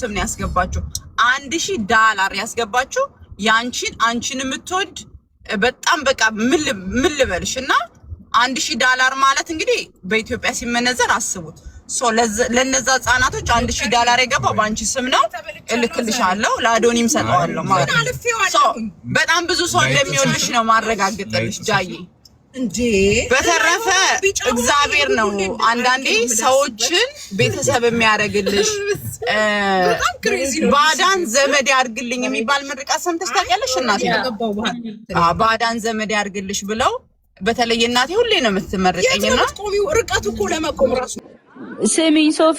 ስም ነው ያስገባችሁ $1000 ያስገባችሁ አንቺን የምትወድ በጣም በቃ ምን ልበልሽና $1000 ማለት እንግዲህ በኢትዮጵያ ሲመነዘር አስቡት ለነዛ ህጻናቶች $1000 የገባው ባንቺ ስም ነው እልክልሻለሁ ለአዶኒም ሰጠዋለሁ ማለት ነው በጣም ብዙ ሰው እንደሚወድሽ ነው ማረጋግጥልሽ ጃዬ እንዴ በተረፈ እግዚአብሔር ነው አንዳንዴ ሰዎችን ቤተሰብ የሚያረግልሽ ባዳን ዘመድ ያርግልኝ የሚባል ምርቃት ሰምተሽ ታውቂያለሽ እናቴ ባዳን ዘመድ ያርግልሽ ብለው በተለይ እናቴ ሁሌ ነው የምትመርቀኝና ቆሚው ርቀቱ እኮ ለመቆም ራሱ ስሚ ሶፊ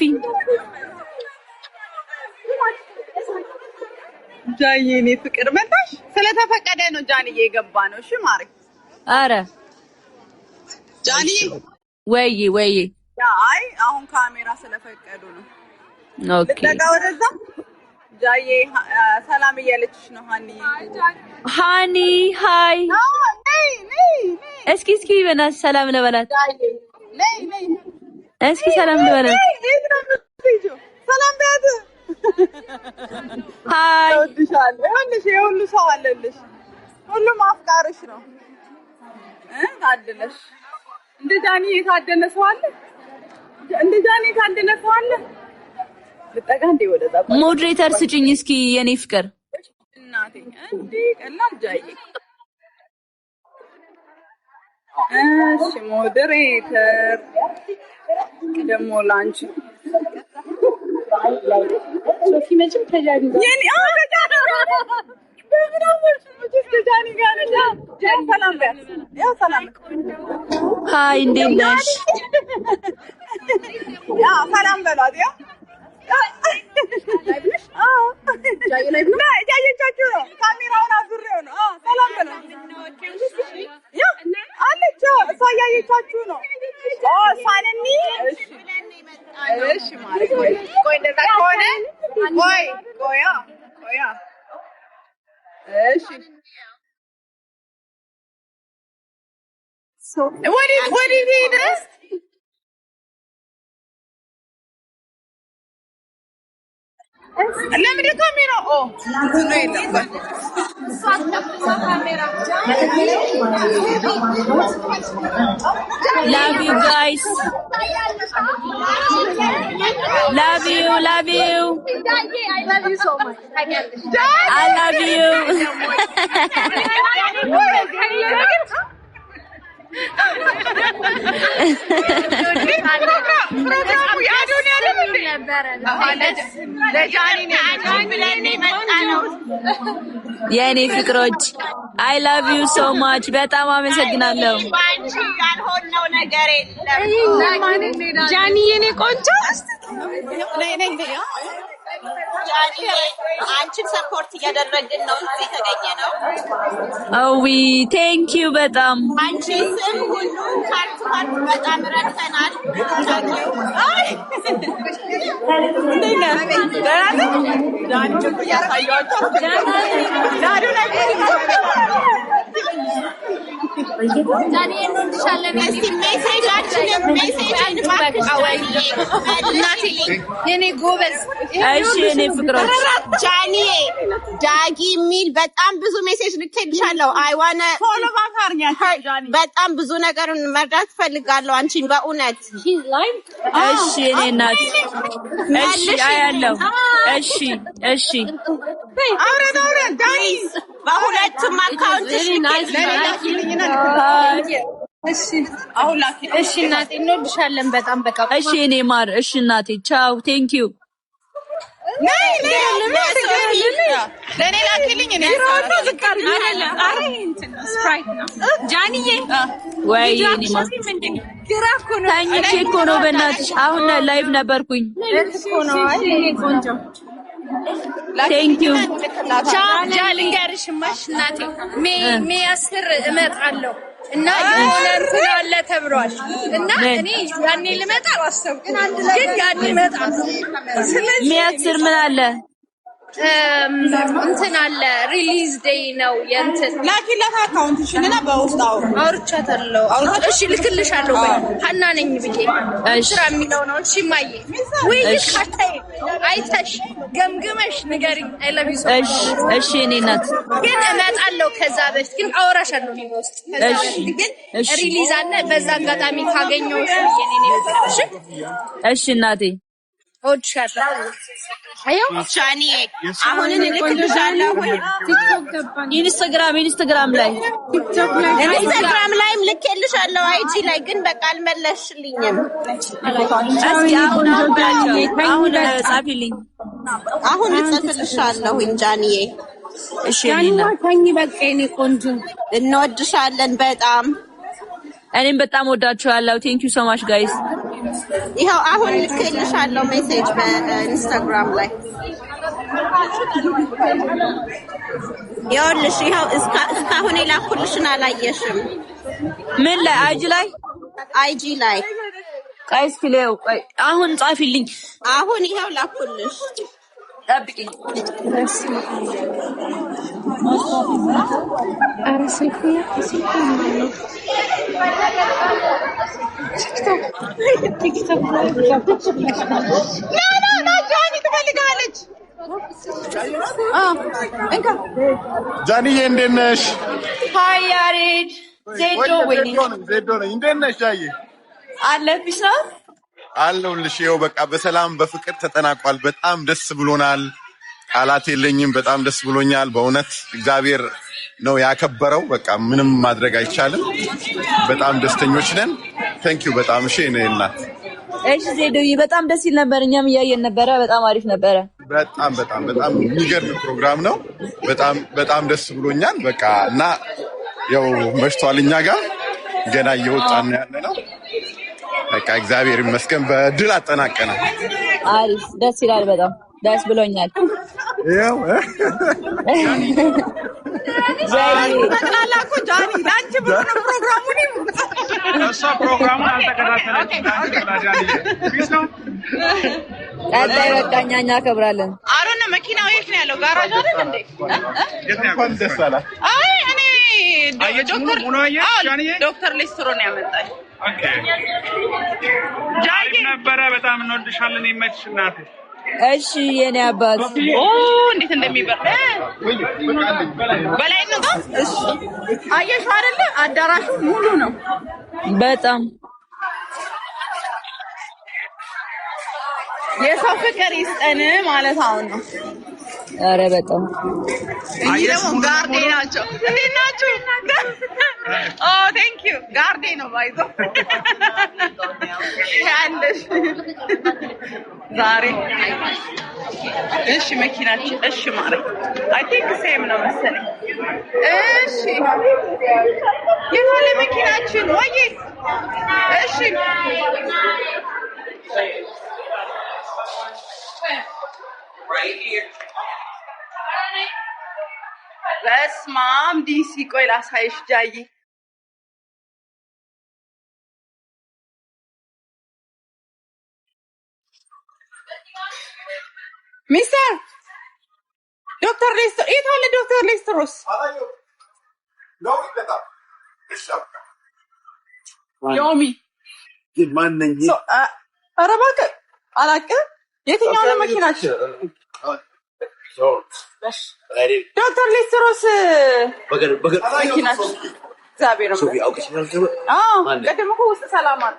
ጃዬኔ ፍቅር መጣሽ ስለተፈቀደ ነው ጃንዬ የገባ ነው እሺ ማሪ አረ ጃኒ ወይ አይ አሁን ካሜራ ስለፈቀዱ ነው ኦኬ ለጋ ወደዛ ጃዬ ሰላም እያለችሽ ነው ሃኒ ሃይ እስኪ በእናትሽ ሰላም ለበላት ነይ እስኪ ሰላም ለበላት ሰላም ቢያት ሃይ ወድሻለሁ አንቺ ሁሉ ሰው አለልሽ ሁሉም አፍቃርሽ ነው ታደለሽ እንደ ጃኒ የታደለ ሰው አለ ልጠጋ እንደ ወደዛ ሞዴሬተር ስጭኝ እስኪ የኔ ፍቅር እናቴ እንዴ ቀላል ጃዬ እሺ ሞዴሬተር ደሞ ላንቺ ሶፊ መቼም ተጃኒ የኔ ተጃኒ ጋር ነው ሰላም በያ ያው ሰላም ሃይ እንዴት ነሽ ያው ሰላም በሏት ያው ጃየቻችሁ ነው ካሜራውን አዙሬው ነው ሰላም በሏት ያው አለች እሷ ያየቻችሁ ነው ሳነኒ እሺ ማለት ቆይ እንደዛ ከሆነ ቆያ እሺ So what is this? Let me do camera. Oh, love you guys. Love you. I love you so much. I love you. የኔ ፍቅሮች I love you so much በጣም አመሰግናለሁ ያልሆነው ነገር የለም ጃኒ የኔ ቆንጆ ጃኒ አንቺን ሰፖርት እያደረግን ነው እዚህ ተገኘ ነው ዊ ቴንክ ዩ በጣም አንቺ ስም ሁሉ ካርት በጣም ረድተናል ጃኒ ጭቁ ያሳያችሁ ዳሩ ላይ ጃኒ እንወድሻለን እስቲ ሜሴጅ እናቴ የኔ ጎበዝ እሺ የኔ ፍቅሮች ጃኒ ዳጊ ሚል በጣም ብዙ ሜሴጅ ልኬልሻለሁ አይዋነ ፎሎ ባክ አርኛችሁ ጃኒ በጣም ብዙ ነገር መርዳት ፈልጋለሁ አንቺን በእውነት እሺ የኔ እናት እሺ አያለው እሺ አውረን ዳኒ በሁለቱም አካውንት እሺ አሁን ላኪ እሺ እናቴ እንወድሻለን በጣም በቃ እሺ እኔ ማር እሺ እናቴ ቻው ቴንክ ዩ ለኔ ላኪልኝ እኔ ጃኒዬ ወይ እኔ ማር ተኝቼ እኮ ነው በእናትሽ አሁን ላይቭ ነበርኩኝ ቴንክ ዩ ልንገርሽማሽ እናቴ ሜ 10 እመጣለሁ እና የሆነ እንትን አለ ተብሏል እና እኔ ያኔ ልመጣ አሰብኩ ግን ያኔ እመጣለሁ ሜ 10 ምን አለ እንትን አለ ሪሊዝ ዴይ ነው የእንትን ላኪላት አካውንትሽንና በውስጣው አውርቻታለሁ። እሺ ልክልሻለሁ። ወይ ሀና ነኝ ብዬ ስራ የሚለው ነው። እሺ ማዬ ወይ ካታይ አይተሽ ገምግመሽ ንገሪኝ። አይ ላቭ ዩ ሶ ማች። እሺ እኔ እናት ግን እመጣለሁ። ከዛ በፊት ግን አወራሻለሁ ነው ውስጥ ከዛ በፊት ግን ሪሊዝ አለ። በዛ አጋጣሚ ካገኘሁሽ የኔ ነው። እሺ እናቴ እወድሻለሁ። አዮ ሻኒ አሁን እልክልሻለሁ። ኢንስታግራም ላይ ኢንስታግራም ላይም ልኬልሻለሁ። አይጂ ላይ ግን በቃ አልመለስሽልኝም። እስኪ አሁን ጻፊልኝ። አሁን እጽፍልሻለሁ ጃኒዬ። እሺ እኔና ታኝ በቃ የኔ ቆንጆ እንወድሻለን በጣም። እኔም በጣም ወዳችኋለሁ። ቴንክ ዩ ሶ ማች ጋይስ። ይኸው አሁን ልኬልሻለሁ ሜሴጅ በኢንስታግራም ላይ። ይኸውልሽ ይኸው እስካሁን የላኩልሽን አላየሽም። ምን ላይ? አይጂ ላይ ቆይ እስኪ ለው ቆይ አሁን ጻፊልኝ። አሁን ይኸው ላኩልሽ። ጠብቂኝ። ጃኒዬ እንዴት ነሽ? ሃይ ያሬድ ዜዶ ወይኔ ዜዶ ነኝ። እንዴት ነሽ ጃዬ? አለብሽ ነው አለሁልሽ። ይኸው በቃ በሰላም በፍቅር ተጠናቋል። በጣም ደስ ብሎናል። ቃላት የለኝም። በጣም ደስ ብሎኛል። በእውነት እግዚአብሔር ነው ያከበረው። በቃ ምንም ማድረግ አይቻልም። በጣም ደስተኞች ነን። ቴንኪው በጣም እሺ። እኔ እናት እሺ ዜዶዬ በጣም ደስ ይል ነበር። እኛም እያየን ነበረ። በጣም አሪፍ ነበረ። በጣም የሚገርም ፕሮግራም ነው። በጣም ደስ ብሎኛል። በቃ እና ያው መሽቷል። እኛ ጋር ገና እየወጣን ያለ ነው። በቃ እግዚአብሔር ይመስገን በድል አጠናቀናል። አሪፍ ደስ ይላል። በጣም ደስ ብሎኛል። ያው ዛሬ ተላላኩ ጃኒ ዳንቺ ብሎ ፕሮግራሙን እሷ ፕሮግራሙን አልተከታተለችም። ቀጣይ በቃ እኛ እናከብራለን። አሮነ መኪናው የት ነው ያለው? ጋራጅ አይደል እንዴ? እንኳን ደስ አላት። አይ እኔ ዶክተር ሌስትሮ ነው ያመጣኝ። ኦኬ ጃይ ነበረ። በጣም እንወድሻለን። ይመችሽ እናቴ። እሺ የኔ አባት እንዴት እንደሚበርድ በላይ ነው። እሺ አየሽው አይደለ? አዳራሹ ሙሉ ነው። በጣም የሰው ፍቅር ይስጠን ማለት አሁን ነው። ኧረ በጣም እዚህ ደግሞ ጋርዴ ናቸው። እንዴት ናችሁ? ቴንክ ዩ ጋርዴ ነው ባይዞ ያለሽ ዛሬ። እሺ መኪናችን እሺ ማለት አይ ቲንክ ሴም ነው መሰለኝ። እሺ የሆነ መኪናችን ወይ እሺ በስማም ዲሲ ቆይ ላሳይሽ ጃዬ። ሚስተር ዶክተር ሌስትሮ የት አለ? ዶክተር ሌስትሮስ ዮሚ ማነኝ? ኧረ እባክህ አላውቅም። የትኛው ነው መኪናችን? ዶክተር ሌስትሮስ መኪናችን። እግዚአብሔር ይመስገን። ቅድም እኮ ውስጥ ሰላም አለ።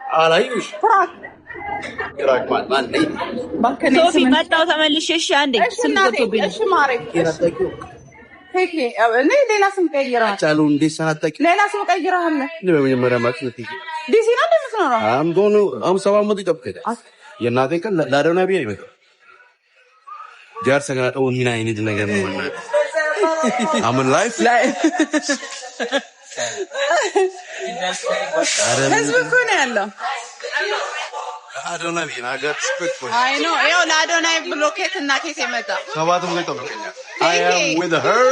ሶፊ መጣሁ ተመልሼ። እሺ አንዴ ስም ገብቶብኝ ነው። እሺ ማሬ እኔ ሌላ ስም ቀይረሃል። ሌላ ስም ቀይረሃል። ዲሲ ነው እንደምትኖረው? የእናቴ ቀን ላደውና ብዬ ይመጣ ጃር ሰጋጠው ምን አይነት ነገር ነው ማለት አምን ላይፍ ላይ ህዝብ እኮ ነው ያለው። አዶናይ ቢናገር ስፔክት አይ ኖ ያው ለአዶናይ ብሎኬት እና ኬት የመጣ ሰባቱም ላይ ተበቀኛ I am with her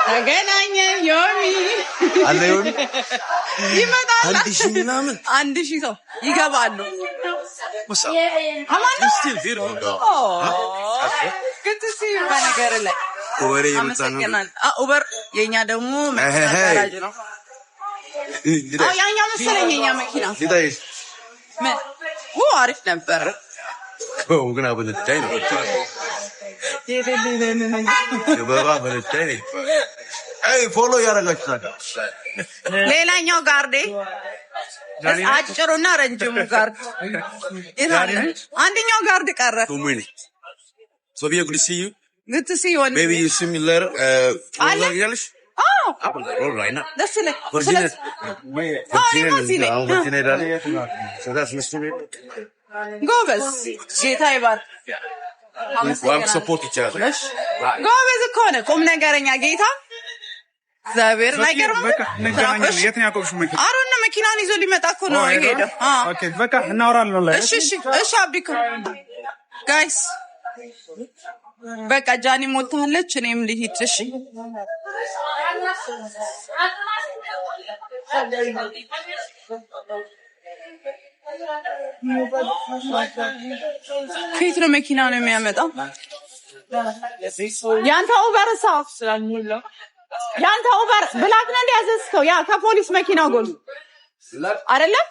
ተገናኘ ዮሚ አለ ዮሚ ይመጣል። አንድ ሺህ ሰው ይገባሉ። What's up? አማን You still beautiful girl. Good በነገር ላይ ኡበር አመሰግናለሁ። ኡበር የኛ ደግሞ መኪና ነው። ያኛው መሰለኝ የኛ መኪና ይታይስ አሪፍ ነበር። ግን አበለታይ ነው የበባ በለታይ ነው። አይ ፎሎ ያረጋችኋል። ሌላኛው ጋርዴ አጭሩና ረጅሙ ጋርድ አንደኛው ጋርድ ቀረ። ሶፊያ good to see you. Good to see you. Maybe you see me later. English? Oh. All right now. That's it. Virginia. So that's Mr. ጎበዝ ጌታ ይባርክ። support each other. ጎበዝ እኮ ነው ቁም ነገረኛ ጌታ እግዚአብሔር አይገርም። አሮን መኪናውን ይዞ ሊመጣ እኮ ነው የሄደው። ኦኬ በቃ እናወራለን ላይ እሺ አብዲኮ ጋይስ በቃ ጃኒ ሞታለች። እኔም ልሂድ። እሺ ከየት ነው መኪና ነው የሚያመጣው? ያንተ ኡበር ሳፍ ስላልሞላው ያንተ ኡበር ብላክ ነው እንዲያዘዝከው? ያ ከፖሊስ መኪናው ጎን አይደለም?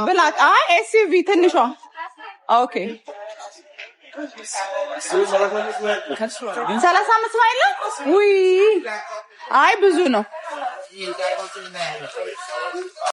ብላክ አይ ኤስዩቪ ትንሿ። ኦኬ 35 ማይል ነው። ውይ አይ ብዙ ነው።